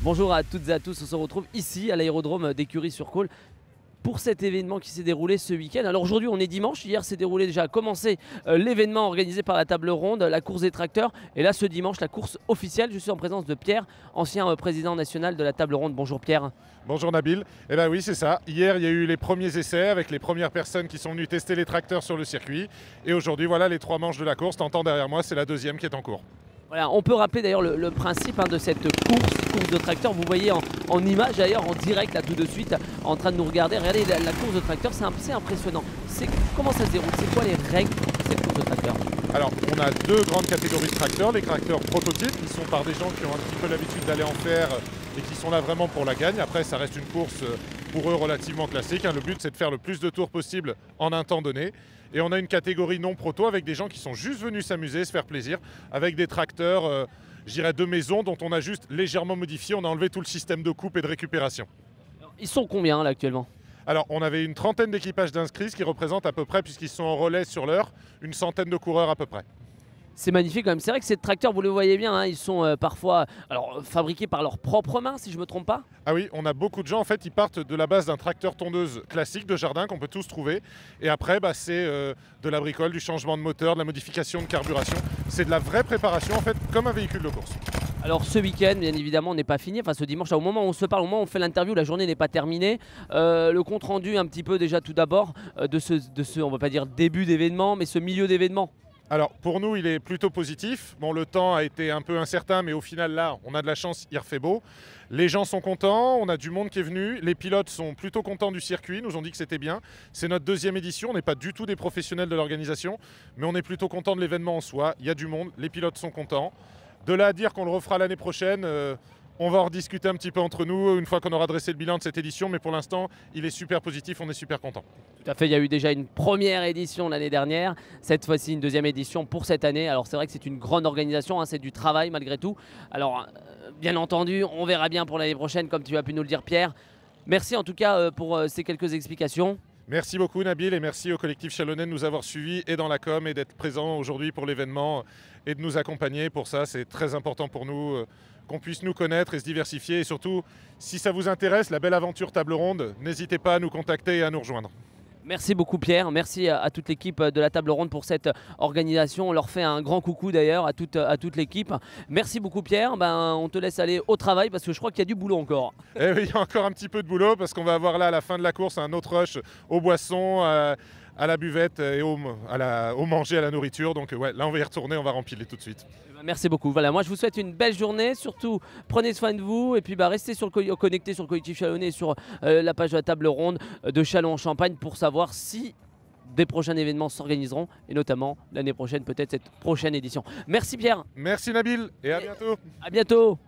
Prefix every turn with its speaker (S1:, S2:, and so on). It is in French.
S1: Bonjour à toutes et à tous, on se retrouve ici à l'aérodrome d'Écury-sur-Cole pour cet événement qui s'est déroulé ce week-end. Alors aujourd'hui on est dimanche, hier s'est déroulé déjà, a commencé l'événement organisé par la table ronde, la course des tracteurs. Et là ce dimanche la course officielle, je suis en présence de Pierre, ancien président national de la table ronde. Bonjour Pierre.
S2: Bonjour Nabil. Eh bien oui, c'est ça. Hier, il y a eu les premiers essais avec les premières personnes qui sont venues tester les tracteurs sur le circuit. Et aujourd'hui, voilà les 3 manches de la course. T'entends derrière moi, c'est la deuxième qui est en cours.
S1: Voilà, on peut rappeler d'ailleurs le principe de cette course de tracteur. Vous voyez en image d'ailleurs, en direct là tout de suite, en train de nous regarder. Regardez la course de tracteur, c'est assez impressionnant. Comment ça se déroule? C'est quoi les règles de cette course de tracteur?
S2: Alors, on a deux grandes catégories de tracteurs. Les tracteurs prototypes, qui sont par des gens qui ont un petit peu l'habitude d'aller en faire et qui sont là vraiment pour la gagne. Après, ça reste une course pour eux relativement classique. Le but, c'est de faire le plus de tours possible en un temps donné. Et on a une catégorie non proto avec des gens qui sont juste venus s'amuser, se faire plaisir, avec des tracteurs, je dirais, de maison dont on a juste légèrement modifié. On a enlevé tout le système de coupe et de récupération.
S1: Ils sont combien là actuellement?
S2: Alors, on avait une trentaine d'équipages d'inscrits, ce qui représente à peu près, puisqu'ils sont en relais sur l'heure, une centaine de coureurs à peu près.
S1: C'est magnifique quand même. C'est vrai que ces tracteurs, vous le voyez bien, ils sont parfois fabriqués par leurs propres mains, si je ne me trompe pas.
S2: Ah oui, on a beaucoup de gens, en fait, ils partent de la base d'un tracteur tondeuse classique de jardin qu'on peut tous trouver. Et après, c'est de la bricole, du changement de moteur, de la modification de carburation. C'est de la vraie préparation, en fait, comme un véhicule de course.
S1: Alors ce week-end, bien évidemment, on n'est pas fini. Enfin, ce dimanche, au moment où on se parle, au moment où on fait l'interview, la journée n'est pas terminée. Le compte rendu, un petit peu déjà tout d'abord, de ce, on va pas dire début d'événement, mais ce milieu d'événement.
S2: Alors pour nous, il est plutôt positif. Bon, le temps a été un peu incertain, mais au final là, on a de la chance, il refait beau. Les gens sont contents, on a du monde qui est venu. Les pilotes sont plutôt contents du circuit, nous ont dit que c'était bien. C'est notre deuxième édition, on n'est pas du tout des professionnels de l'organisation, mais on est plutôt content de l'événement en soi. Il y a du monde, les pilotes sont contents. De là à dire qu'on le refera l'année prochaine, on va en rediscuter un petit peu entre nous une fois qu'on aura dressé le bilan de cette édition, mais pour l'instant, il est super positif, on est super content.
S1: Tout à fait, il y a eu déjà une première édition l'année dernière, cette fois-ci une deuxième édition pour cette année. Alors c'est vrai que c'est une grande organisation, c'est du travail malgré tout. Alors bien entendu, on verra bien pour l'année prochaine, comme tu as pu nous le dire Pierre. Merci en tout cas pour ces quelques explications.
S2: Merci beaucoup Nabil et merci au collectif Chalonnais de nous avoir suivis et dans la com et d'être présent aujourd'hui pour l'événement et de nous accompagner. Pour ça, c'est très important pour nous qu'on puisse nous connaître et se diversifier. Et surtout, si ça vous intéresse, la belle aventure table ronde, n'hésitez pas à nous contacter et à nous rejoindre.
S1: Merci beaucoup Pierre, merci à toute l'équipe de la table ronde pour cette organisation. On leur fait un grand coucou d'ailleurs à toute l'équipe. Merci beaucoup Pierre, on te laisse aller au travail parce que je crois qu'il y a du boulot encore.
S2: Eh oui, il y a encore un petit peu de boulot parce qu'on va avoir là à la fin de la course un autre rush aux boissons, à la buvette et au manger, à la nourriture. Donc ouais, là on va y retourner, on va remplir tout de suite.
S1: Merci beaucoup. Voilà, moi je vous souhaite une belle journée. Surtout, prenez soin de vous et puis restez connectés sur le collectif Chalonnais et sur la page de la table ronde de Châlons-en-Champagne pour savoir si des prochains événements s'organiseront et notamment l'année prochaine, peut-être cette prochaine édition. Merci Pierre.
S2: Merci Nabil et à bientôt.
S1: À bientôt.